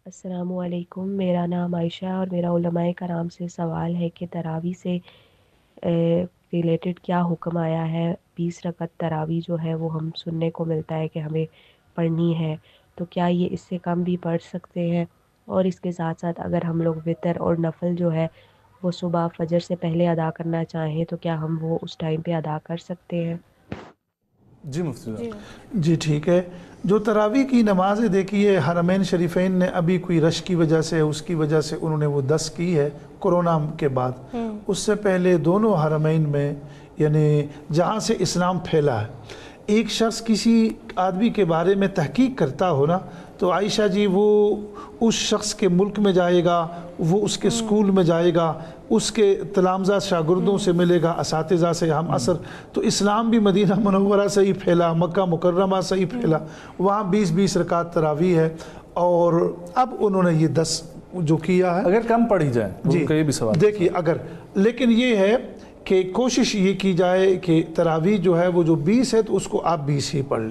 السلام علیکم، میرا نام عائشہ ہے اور میرا علماء کرام سے سوال ہے کہ تراویح سے ریلیٹڈ کیا حکم آیا ہے۔ 20 رکعت تراویح جو ہے وہ ہم سننے کو ملتا ہے کہ ہمیں پڑھنی ہے، تو کیا یہ اس سے کم بھی پڑھ سکتے ہیں؟ اور اس کے ساتھ ساتھ اگر ہم لوگ وتر اور نفل جو ہے وہ صبح فجر سے پہلے ادا کرنا چاہیں تو کیا ہم وہ اس ٹائم پہ ادا کر سکتے ہیں؟ جی مفتی صاحب۔ جی ٹھیک ہے۔ جو تراویح کی نماز دیکھیے حرمین شریفین نے ابھی کوئی رش کی وجہ سے اس کی وجہ سے انہوں نے وہ 10 کی ہے کرونا کے بعد۔ اس سے پہلے دونوں حرمین میں یعنی جہاں سے اسلام پھیلا ہے، ایک شخص کسی آدمی کے بارے میں تحقیق کرتا ہو نا تو عائشہ جی وہ اس شخص کے ملک میں جائے گا، وہ اس کے سکول میں جائے گا، اس کے تلامذہ شاگردوں سے ملے گا، اساتذہ سے ہم عصر۔ تو اسلام بھی مدینہ منورہ سے ہی پھیلا، مکہ مکرمہ سے ہی پھیلا، وہاں 20 رکعت تراویح ہے۔ اور اب انہوں نے یہ 10 جو کیا ہے، اگر کم پڑھی جائے جی ان کا یہ بھی سوال دیکھیے اگر، لیکن یہ ہے کہ کوشش یہ کی جائے کہ تراویح جو ہے وہ جو 20 ہے تو اس کو آپ 20 ہی پڑھ لیں۔